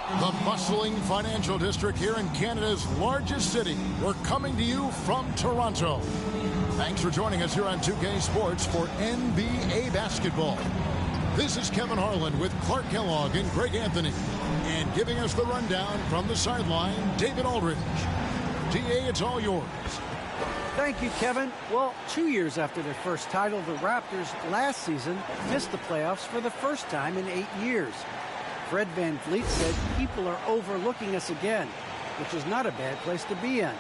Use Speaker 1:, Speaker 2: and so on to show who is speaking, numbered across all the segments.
Speaker 1: The bustling financial district here in Canada's largest city. We're coming to you from Toronto. Thanks for joining us here on 2K Sports for NBA basketball. This is Kevin Harlan with Clark Kellogg and Greg Anthony. And giving us the rundown from the sideline, David Aldridge. DA, it's all yours.
Speaker 2: Thank you, Kevin. Well, 2 years after their first title, the Raptors last season missed the playoffs for the first time in 8 years. Fred VanVleet said people are overlooking us again, which is not a bad place to be in.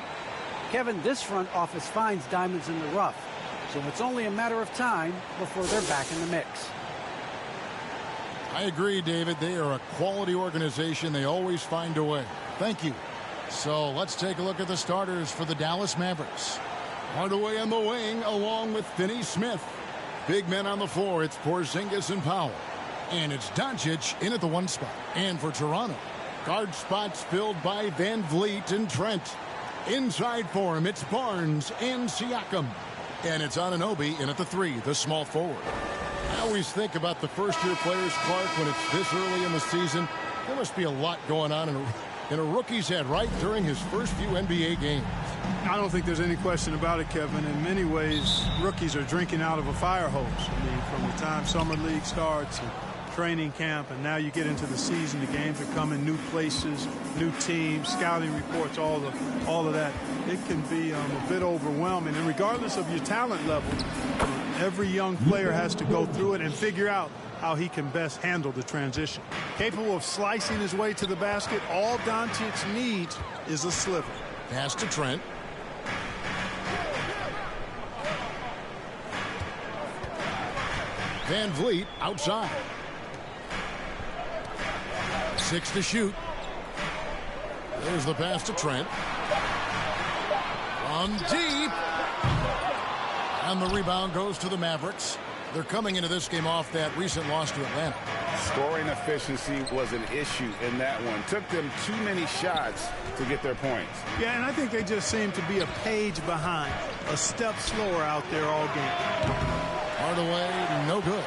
Speaker 2: Kevin, this front office finds diamonds in the rough, so it's only a matter of time before they're back in the mix.
Speaker 1: I agree, David. They are a quality organization. They always find a way. Thank you. So let's take a look at the starters for the Dallas Mavericks. Hardaway on the wing along with Finney-Smith. Big men on the floor. It's Porzingis and Powell. And it's Doncic in at the 1 spot. And for Toronto, guard spots filled by VanVleet and Trent. Inside for him, it's Barnes and Siakam. And it's Anunoby in at the 3, the small forward. I always think about the first-year players, Clark, when it's this early in the season. There must be a lot going on in a rookie's head right during his first few NBA games.
Speaker 3: I don't think there's any question about it, Kevin. In many ways, rookies are drinking out of a fire hose. I mean, from the time summer league starts and training camp, and now you get into the season, the games are coming, new places, new teams, scouting reports, all of that. It can be a bit overwhelming. And regardless of your talent level, every young player has to go through it and figure out how he can best handle the transition. Capable of slicing his way to the basket, all Doncic needs is a sliver.
Speaker 1: Pass to Trent. VanVleet outside. 6 to shoot. There's the pass to Trent. From deep. And the rebound goes to the Mavericks. They're coming into this game off that recent loss to Atlanta.
Speaker 4: Scoring efficiency was an issue in that one. Took them too many shots to get their points.
Speaker 3: Yeah, and I think they just seem to be a page behind, a step slower out there all game.
Speaker 1: Hardaway, no good.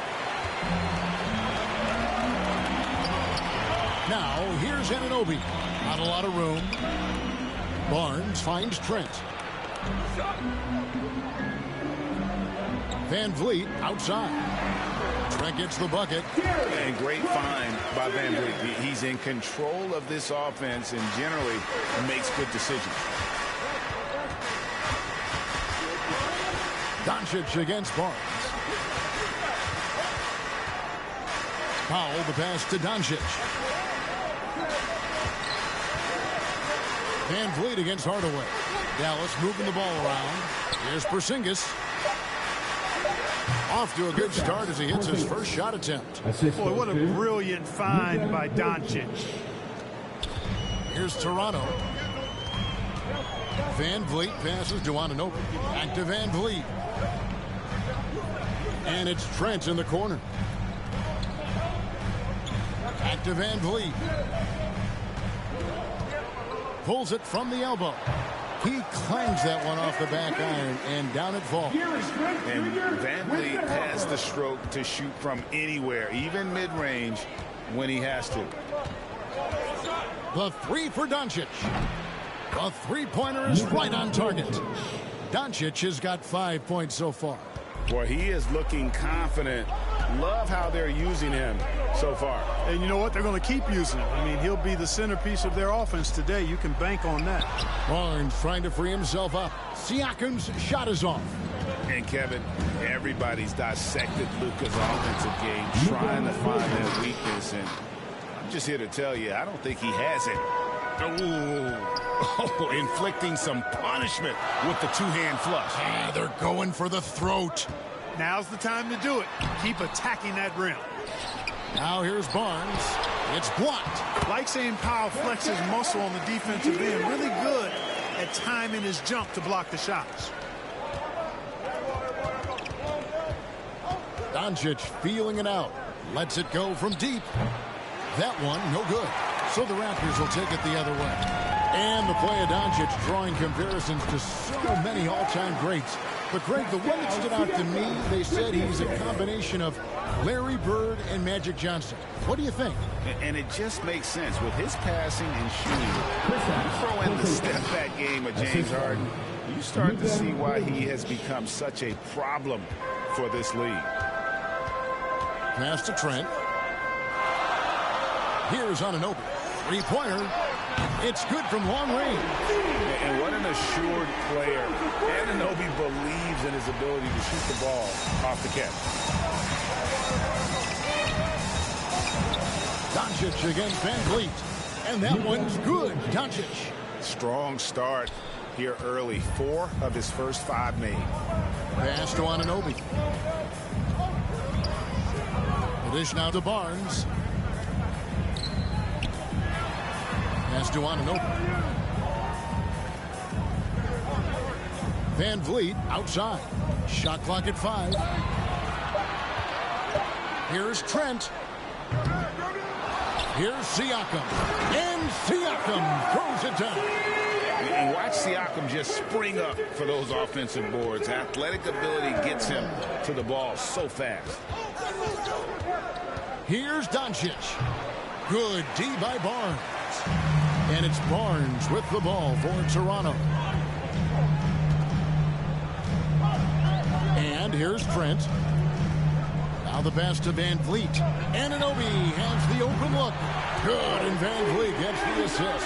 Speaker 1: Now, here's Anunoby. Not a lot of room. Barnes finds Trent. VanVleet outside. Trent gets the bucket.
Speaker 4: And great find by VanVleet. He's in control of this offense and generally makes good decisions.
Speaker 1: Doncic against Barnes. Powell, the pass to Doncic. VanVleet against Hardaway. Dallas moving the ball around. Here's Porzingis. Off to a good start as he hits his first shot attempt.
Speaker 3: Boy, what a brilliant find by Doncic.
Speaker 1: Here's Toronto. VanVleet passes to Anunoby. Back to VanVleet. And it's Trent in the corner. Back to VanVleet. Pulls it from the elbow. He clangs that one off the back iron, and down it falls.
Speaker 4: And VanVleet has the stroke to shoot from anywhere, even mid-range, when he has to.
Speaker 1: The 3 for Doncic. The three-pointer is right on target. Doncic has got 5 points so far.
Speaker 4: Boy, he is looking confident. Love how they're using him so far.
Speaker 3: And you know what? They're going to keep using him. I mean, he'll be the centerpiece of their offense today. You can bank on that.
Speaker 1: Barnes trying to free himself up. Siakam's shot is off.
Speaker 4: And Kevin, everybody's dissected Luka's offensive game, trying to find that weakness. And I'm just here to tell you, I don't think he has it. Oh, inflicting some punishment with the two-hand flush.
Speaker 1: Ah, they're going for the throat.
Speaker 3: Now's the time to do it. Keep attacking that rim.
Speaker 1: Now here's Barnes. It's blocked.
Speaker 3: Like seeing Powell flex his muscle on the defensive end. Really good at timing his jump to block the shots.
Speaker 1: Doncic feeling it out. Lets it go from deep. That one, no good. So the Raptors will take it the other way. And the play of Doncic drawing comparisons to so many all-time greats. But, Greg, the one that stood out to me, they said he's a combination of Larry Bird and Magic Johnson. What do you think?
Speaker 4: And it just makes sense. With his passing and shooting, you throw in the step-back game of James Harden, you start to see why he has become such a problem for this league.
Speaker 1: Pass to Trent. Here's Anunoby. Three-pointer. It's good from long range.
Speaker 4: And what an assured player. Anunoby believes in his ability to shoot the ball off the catch.
Speaker 1: Doncic against Van Vliet. And that one's good. Doncic.
Speaker 4: Strong start here early. 4 of his first 5 made.
Speaker 1: Pass to Anunoby. Dish now to Barnes. Pass to Anunoby. Van Vliet outside. Shot clock at 5. Here's Trent. Here's Siakam. And Siakam throws it down.
Speaker 4: And watch Siakam just spring up for those offensive boards. Athletic ability gets him to the ball so fast.
Speaker 1: Here's Doncic. Good D by Barnes. And it's Barnes with the ball for Toronto. And here's Trent. Now the pass to Van Vliet. Anunoby has the open look. Good, and Van Vliet gets the assist.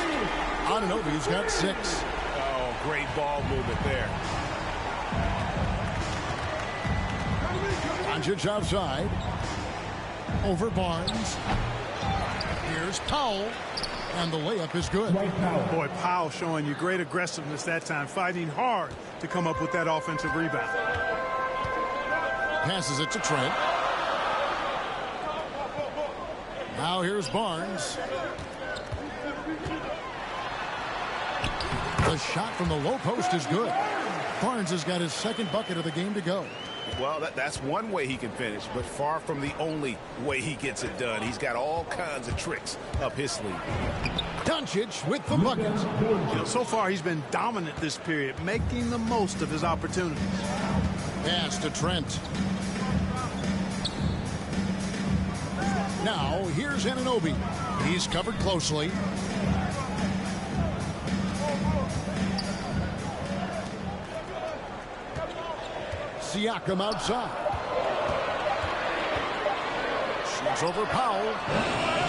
Speaker 1: Anunoby's got 6.
Speaker 4: Oh, great ball movement there.
Speaker 1: Doncic outside. Over Barnes. Here's Powell. And the layup is good.
Speaker 3: Boy, Powell showing you great aggressiveness that time, fighting hard to come up with that offensive rebound.
Speaker 1: Passes it to Trent. Now here's Barnes. The shot from the low post is good. Barnes has got his 2nd bucket of the game to go.
Speaker 4: Well, that's one way he can finish, but far from the only way he gets it done. He's got all kinds of tricks up his sleeve.
Speaker 1: Doncic with the bucket.
Speaker 3: You know, so far he's been dominant this period, making the most of his opportunities.
Speaker 1: Pass to Trent. Now here's Anunoby. He's covered closely. Siakam outside. Shoots over Powell.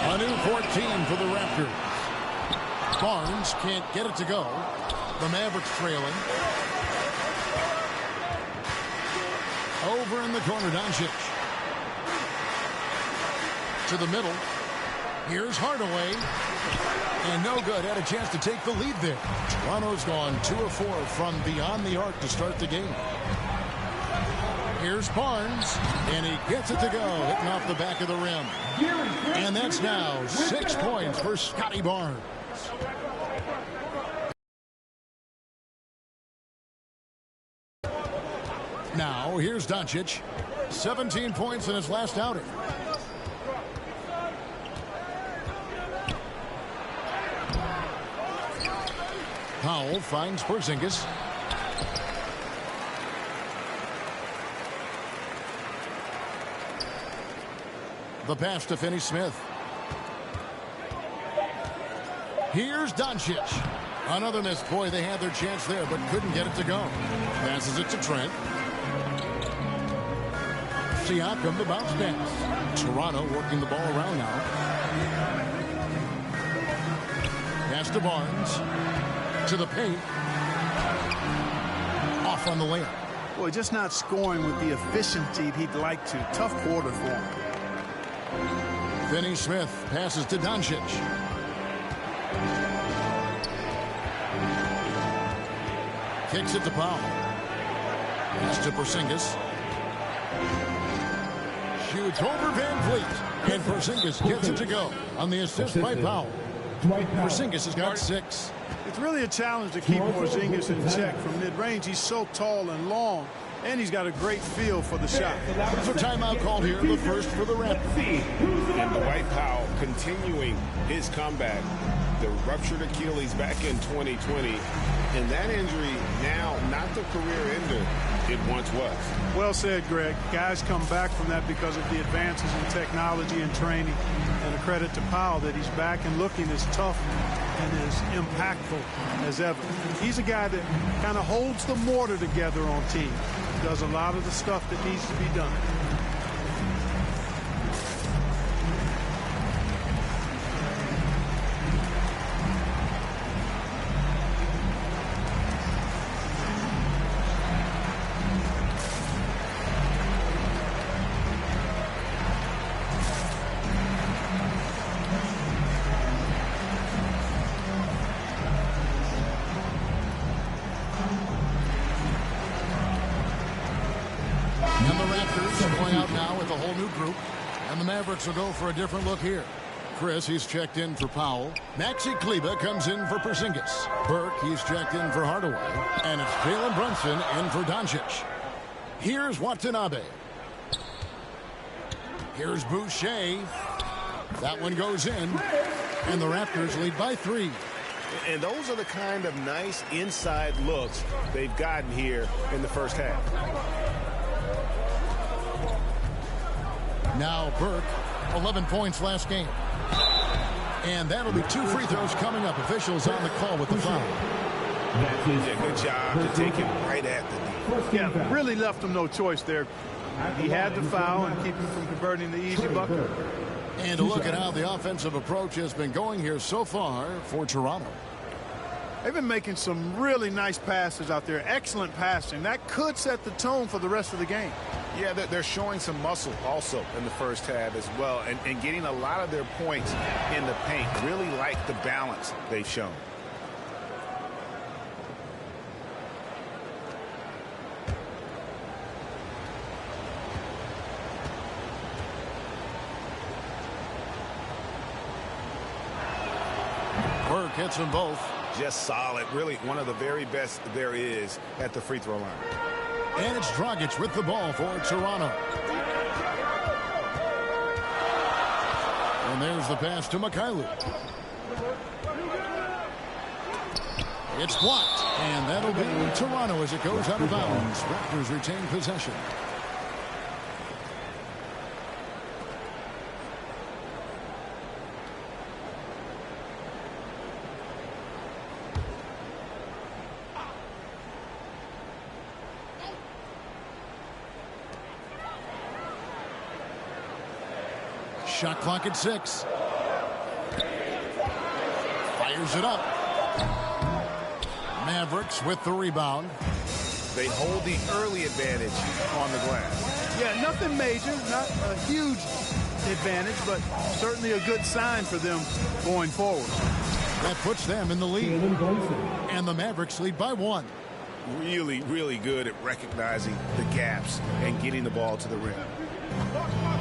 Speaker 1: A new 14 for the Raptors. Barnes can't get it to go. The Mavericks trailing. Over in the corner, Doncic. To the middle. Here's Hardaway. And no good. Had a chance to take the lead there. Toronto's gone 2 of 4 from beyond the arc to start the game. Here's Barnes, and he gets it to go, hitting off the back of the rim. And that's now 6 points for Scotty Barnes. Now, here's Doncic. 17 points in his last outing. Powell finds Porzingis. The pass to Finney-Smith. Here's Doncic. Another miss. Boy, they had their chance there, but couldn't get it to go. Passes it to Trent. Siakam, the bounce pass. Toronto working the ball around now. Pass to Barnes. To the paint. Off on the layup.
Speaker 3: Boy, just not scoring with the efficiency he'd like to. Tough quarter for him.
Speaker 1: Finney-Smith passes to Doncic. Kicks it to Powell. Pass to Porzingis. Shoots over Van Vliet. And Porzingis gets it to go on the assist by Powell. Porzingis has got 6.
Speaker 3: It's really a challenge to keep Porzingis in check from mid-range. He's so tall and long, and he's got a great feel for the shot.
Speaker 1: So timeout called here, the first for the Raptors.
Speaker 4: And Dwight Powell continuing his comeback. the ruptured Achilles back in 2020. And that injury now not the career ender it once was.
Speaker 3: Well said, Greg. Guys come back from that because of the advances in technology and training. And a credit to Powell that he's back and looking as tough and as impactful as ever. He's a guy that kind of holds the mortar together on teams. Does a lot of the stuff that needs to be done.
Speaker 1: And the Raptors are going out now with a whole new group. And the Mavericks will go for a different look here. Chris, he's checked in for Powell. Maxi Kleber comes in for Porzingis. Burke, he's checked in for Hardaway. And it's Jalen Brunson in for Doncic. Here's Watanabe. Here's Boucher. That one goes in. And the Raptors lead by 3.
Speaker 4: And those are the kind of nice inside looks they've gotten here in the first half.
Speaker 1: Now Burke, 11 points last game. And that'll be 2 free throws coming up. Officials on the call with the foul.
Speaker 4: Yeah, good job to take him right at the knee.
Speaker 3: Yeah, really left him no choice there. He had to foul and keep him from converting the easy bucket.
Speaker 1: And to look at how the offensive approach has been going here so far for Toronto.
Speaker 3: They've been making some really nice passes out there. Excellent passing. That could set the tone for the rest of the game.
Speaker 4: Yeah, they're showing some muscle also in the first half as well. And getting a lot of their points in the paint. Really like the balance they've shown.
Speaker 1: Burke hits them both.
Speaker 4: Just solid. Really one of the very best there is at the free throw line.
Speaker 1: And it's Dragic with the ball for Toronto. And there's the pass to Mikhailuk. It's blocked. And that'll be Toronto as it goes out of bounds. Raptors retain possession. Shot clock at 6. Fires it up. Mavericks with the rebound.
Speaker 4: They hold the early advantage on the glass.
Speaker 3: Yeah, nothing major, not a huge advantage, but certainly a good sign for them going forward.
Speaker 1: That puts them in the lead. And the Mavericks lead by 1.
Speaker 4: Really, really good at recognizing the gaps and getting the ball to the rim.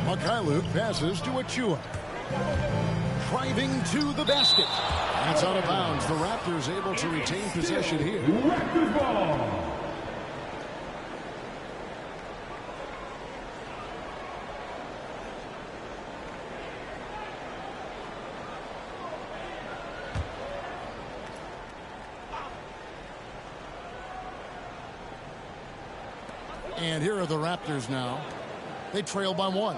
Speaker 1: Mikhailuk passes to Achua. Driving to the basket. That's out of bounds. The Raptors able to retain possession here.
Speaker 5: Raptors ball.
Speaker 1: And here are the Raptors now. They trail by 1.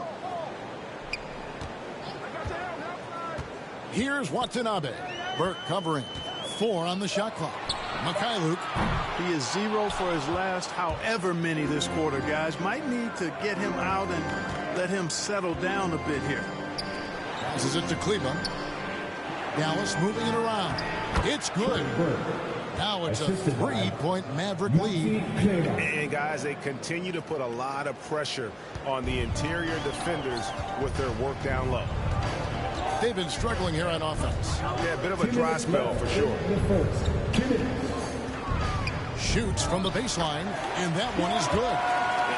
Speaker 1: Here's Watanabe. Burke covering. 4 on the shot clock. Mikhailuk.
Speaker 3: He is 0 for his last however many this quarter, guys. Might need to get him out and let him settle down a bit here.
Speaker 1: Passes it to Kleber. Dallas moving it around. It's good. Now it's a 3-point Maverick lead.
Speaker 4: And guys, they continue to put a lot of pressure on the interior defenders with their work down low.
Speaker 1: They've been struggling here on offense.
Speaker 4: Yeah, a bit of a dry spell for sure.
Speaker 1: Shoots from the baseline, and that one is good.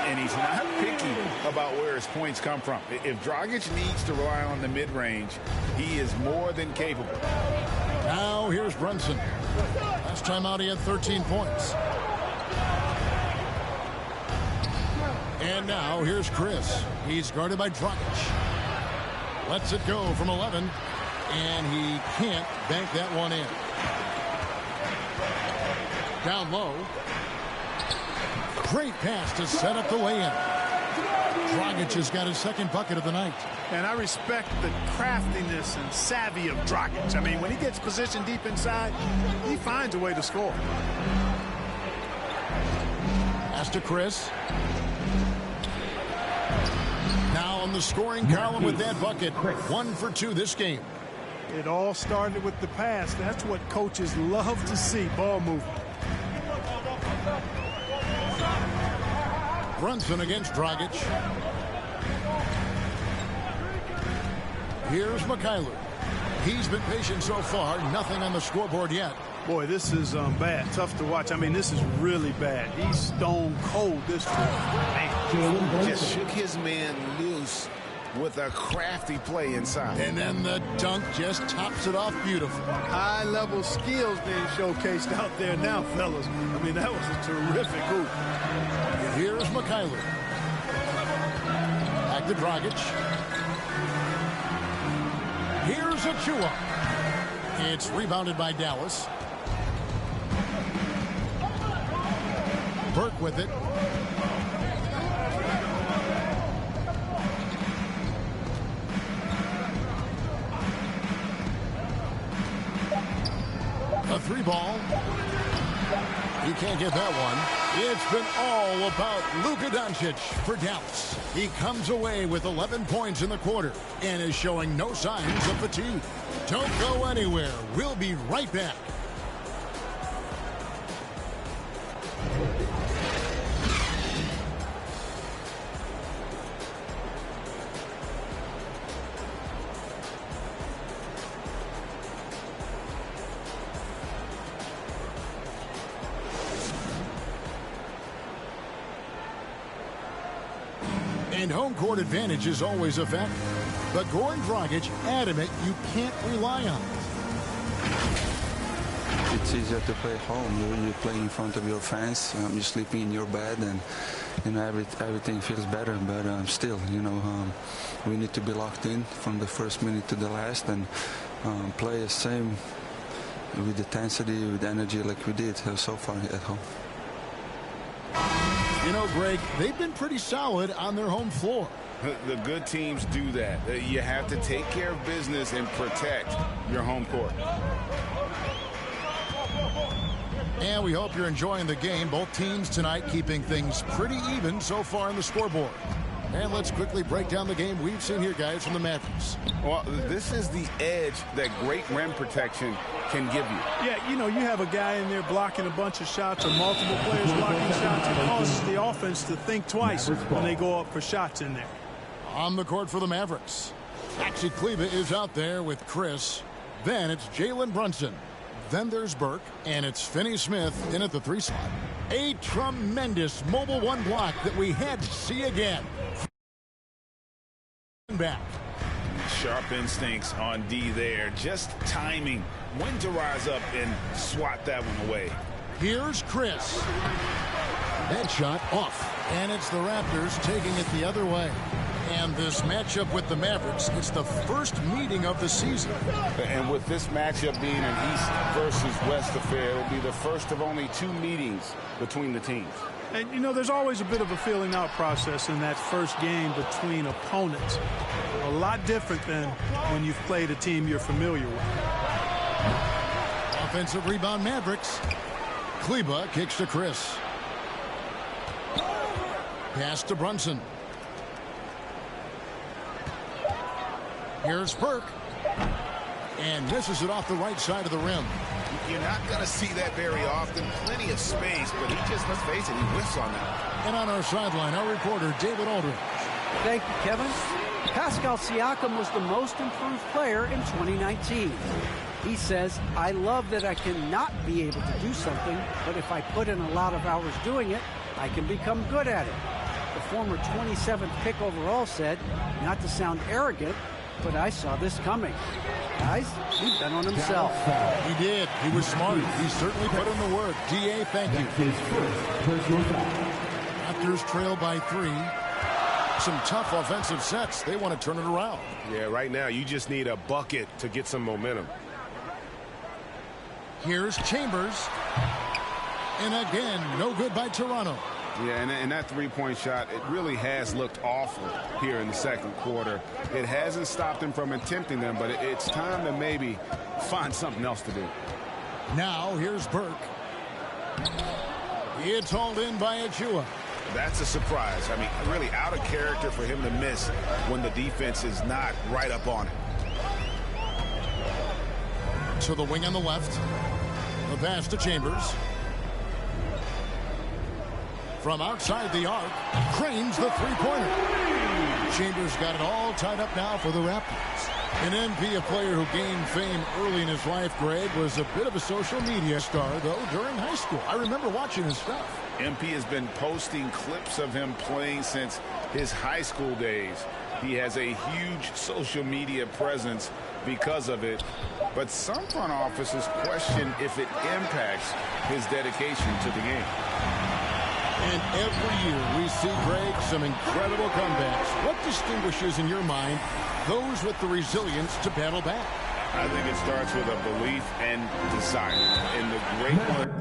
Speaker 4: And he's not picky about where his points come from. If Dragic needs to rely on the mid-range, he is more than capable.
Speaker 1: Now here's Brunson. Last time out he had 13 points. And now here's Chris. He's guarded by Dragic. Lets it go from 11. And he can't bank that one in. Down low. Great pass to set up the lay-in. Dragic has got his second bucket of the night.
Speaker 3: And I respect the craftiness and savvy of Dragic. I mean, when he gets positioned deep inside, he finds a way to score.
Speaker 1: Pass to Chris. Now on the scoring column with that bucket. 1 for 2 this game.
Speaker 3: It all started with the pass. That's what coaches love to see, ball movement.
Speaker 1: Brunson against Dragic. Here's Mikhailuk. He's been patient so far. Nothing on the scoreboard yet.
Speaker 3: Boy, this is bad. Tough to watch. I mean, this is really bad. He's stone cold this trip. Man.
Speaker 4: Just shook his man loose with a crafty play inside.
Speaker 1: And then the dunk just tops it off beautiful.
Speaker 3: High-level skills being showcased out there now, fellas. I mean, that was a terrific hoop.
Speaker 1: Here's Mikhailuk. Back to Dragic. Here's Achua. It's rebounded by Dallas. Burke with it. A 3-ball. He can't get that one. It's been all about Luka Doncic for Dallas. He comes away with 11 points in the quarter and is showing no signs of fatigue. Don't go anywhere. We'll be right back. And home court advantage is always a factor. But Goran Dragic adamant you can't rely on it.
Speaker 5: It's easier to play home. You play in front of your fans. You're sleeping in your bed, and everything feels better. But still, we need to be locked in from the first minute to the last, and play the same with intensity, with energy, like we did so far at home.
Speaker 1: You know, Greg, they've been pretty solid on their home floor.
Speaker 4: The good teams do that. You have to take care of business and protect your home court.
Speaker 1: And we hope you're enjoying the game. Both teams tonight keeping things pretty even so far on the scoreboard. And let's quickly break down the game we've seen here, guys, from the Mavericks.
Speaker 4: Well, this is the edge that great rim protection can give you.
Speaker 3: Yeah, you have a guy in there blocking a bunch of shots or multiple players blocking shots. It causes the offense to think twice when they go up for shots in there.
Speaker 1: On the court for the Mavericks, Maxi Kleber is out there with Chris. Then it's Jalen Brunson. Then there's Burke, and it's Finney Smith in at the 3 slot. A tremendous mobile 1 block that we had to see again. Back.
Speaker 4: Sharp instincts on D there. Just timing when to rise up and swat that one away.
Speaker 1: Here's Chris. That shot off. And it's the Raptors taking it the other way. And this matchup with the Mavericks, it's the first meeting of the season.
Speaker 4: And with this matchup being an East versus West affair, it'll be the first of only 2 meetings between the teams.
Speaker 3: And, there's always a bit of a feeling out process in that first game between opponents. A lot different than when you've played a team you're familiar with.
Speaker 1: Offensive rebound Mavericks. Kleber kicks to Chris. Pass to Brunson. Here's Burke. And misses it off the right side of the rim.
Speaker 4: You're not going to see that very often. Plenty of space, but he just, let's face it, he whiffs on that.
Speaker 1: And on our sideline, our reporter, David Aldridge.
Speaker 2: Thank you, Kevin. Pascal Siakam was the most improved player in 2019. He says, I love that I cannot be able to do something, but if I put in a lot of hours doing it, I can become good at it. The former 27th pick overall said, not to sound arrogant, but I saw this coming. Guys, he bet on himself.
Speaker 1: He did. He was smart. He certainly put in the work. DA, thank you. Raptors trail by 3. Some tough offensive sets. They want to turn it around.
Speaker 6: Yeah, right now you just need a bucket to get some momentum.
Speaker 1: Here's Chambers. And again, no good by Toronto.
Speaker 4: Yeah, and that three-point shot, it really has looked awful here in the second quarter. It hasn't stopped him from attempting them, but it's time to maybe find something else to do.
Speaker 1: Now here's Burke. It's hauled in by Achua.
Speaker 4: That's a surprise. I mean, really out of character for him to miss when the defense is not right up on it.
Speaker 1: To the wing on the left. The pass to Chambers. From outside the arc, cranes the three-pointer. Chambers got it all tied up now for the Raptors. An MP, a player who gained fame early in his life, Greg, was a bit of a social media star, though, during high school. I remember watching his stuff.
Speaker 4: MP has been posting clips of him playing since his high school days. He has a huge social media presence because of it, but some front offices question if it impacts his dedication to the game.
Speaker 1: And every year we see, Greg, some incredible comebacks. What distinguishes, in your mind, those with the resilience to battle back?
Speaker 4: I think it starts with a belief and desire in the great work.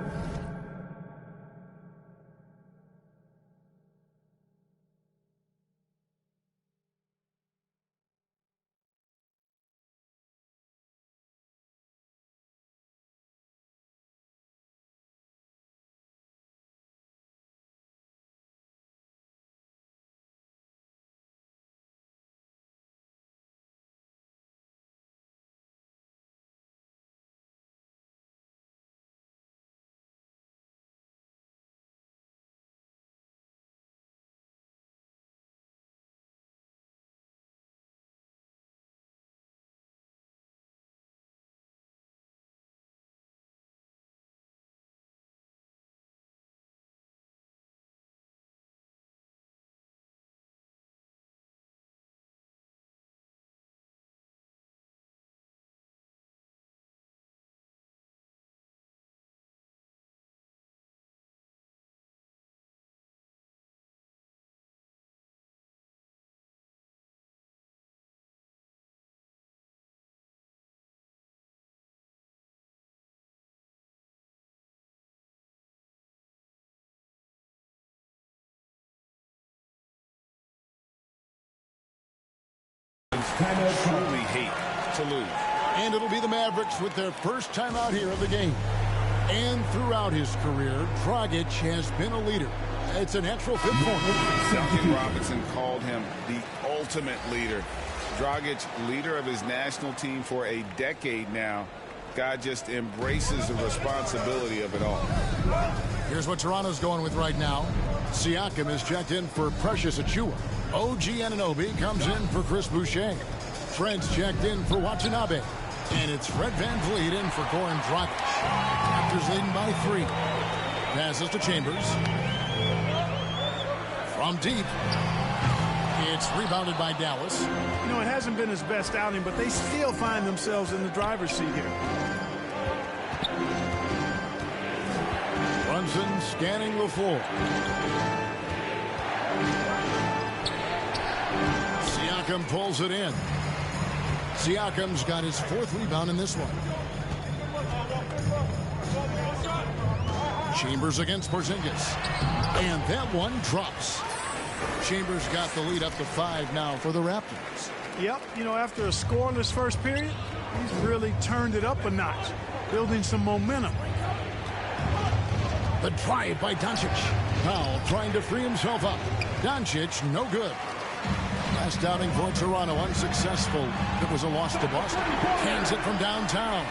Speaker 4: Truly hate to lose.
Speaker 1: And it'll be the Mavericks with their first time out here of the game. And throughout his career, Dragic has been a leader. It's a natural fit for him.
Speaker 4: Duncan Robinson called him the ultimate leader. Dragic, leader of his national team for a decade now. Guy just embraces the responsibility of it all.
Speaker 1: Here's what Toronto's going with right now. Siakam is checked in for Precious Achua. OG Anunoby comes in for Chris Boucher. Fred's checked in for Watanabe. And it's Fred VanVleet in for Goran Dragic. Raptors leading by 3. Passes to Chambers. From deep. It's rebounded by Dallas.
Speaker 3: You know, it hasn't been his best outing, but they still find themselves in the driver's seat here.
Speaker 1: Brunson scanning the floor. Siakam pulls it in. Siakam's got his 4th rebound in this one. Chambers against Porzingis. And that one drops. Chambers got the lead up to 5 now for the Raptors.
Speaker 3: Yep, you know, after a scoreless first period, he's really turned it up a notch, building some momentum.
Speaker 1: The drive by Doncic. Powell trying to free himself up. Doncic, no good. Last outing for Toronto, unsuccessful. It was a loss to Boston. Cans it from downtown.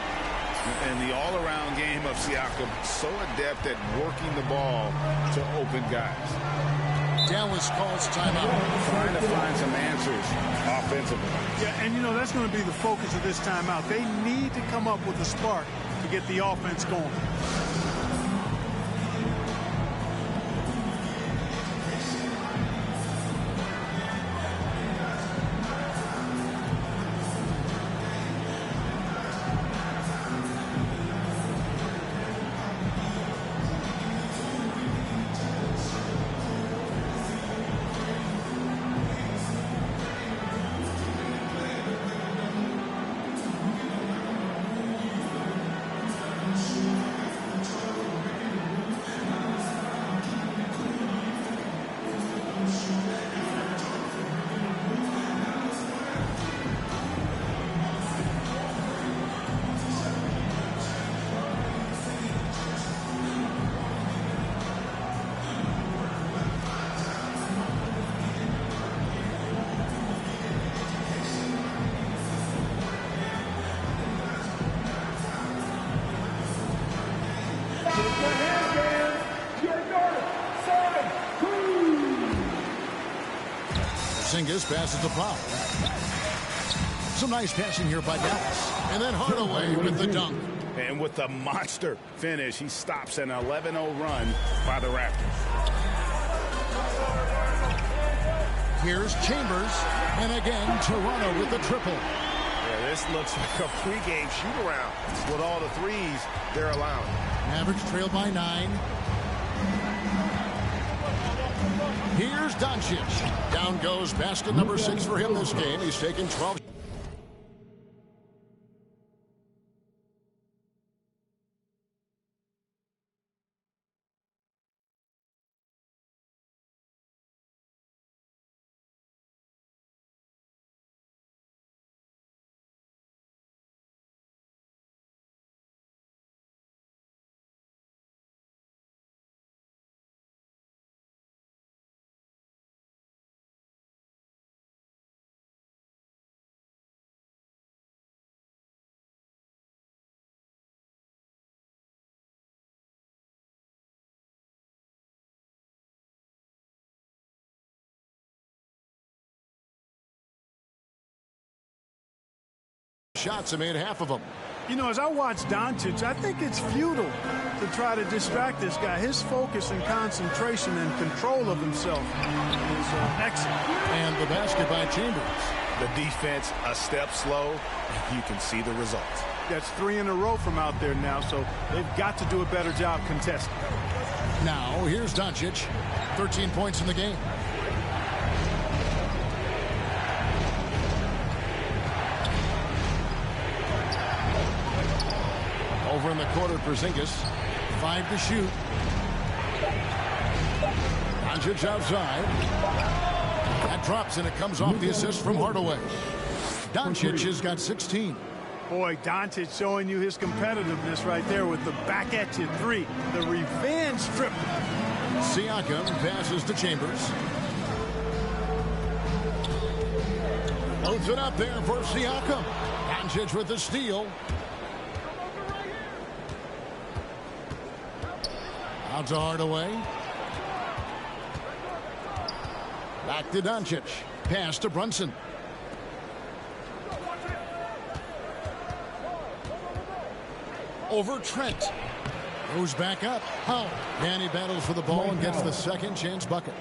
Speaker 4: And the all-around game of Siakam, so adept at working the ball to open guys.
Speaker 1: Dallas calls timeout.
Speaker 4: Trying to find some answers offensively.
Speaker 3: Yeah, and you know, that's going to be the focus of this timeout. They need to come up with a spark to get the offense going.
Speaker 1: this pass is a foul. Some nice passing here by Dallas. And then Hardaway with the dunk.
Speaker 4: And with the monster finish, he stops an 11-0 run by the Raptors.
Speaker 1: Here's Chambers. And again, Toronto with the triple.
Speaker 6: Yeah, this looks like a pregame shoot-around with all the threes they're allowing.
Speaker 1: Mavericks trail by 9. Here's Doncic. Down goes basket number 6 for him this game. He's taken 12. Shots, have made half of them.
Speaker 3: You know, as I watch Doncic, I think it's futile to try to distract this guy. His focus and concentration and control of himself is excellent.
Speaker 1: And the basket by Chambers.
Speaker 6: The defense a step slow, and you can see the results.
Speaker 3: That's 3 in a row from out there now, so they've got to do a better job contesting.
Speaker 1: Now, here's Doncic. 13 points in the game. Over in the corner, Porzingis. 5 to shoot. Doncic outside. That drops, and it comes off the assist from Hardaway. Doncic has got 16.
Speaker 3: Boy, Doncic showing you his competitiveness right there with the back at you 3. The revenge trip.
Speaker 1: Siakam passes to Chambers. Loads it up there for Siakam. Doncic with the steal. Out to Hardaway. Back to Doncic. Pass to Brunson. Over Trent. Goes back up. Howard. And he battles for the ball and gets the second chance bucket.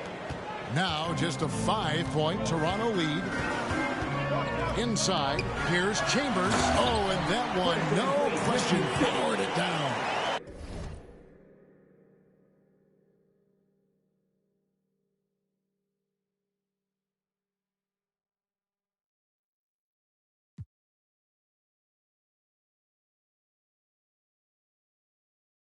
Speaker 1: Now just a 5-point Toronto lead. Inside. Here's Chambers. Oh,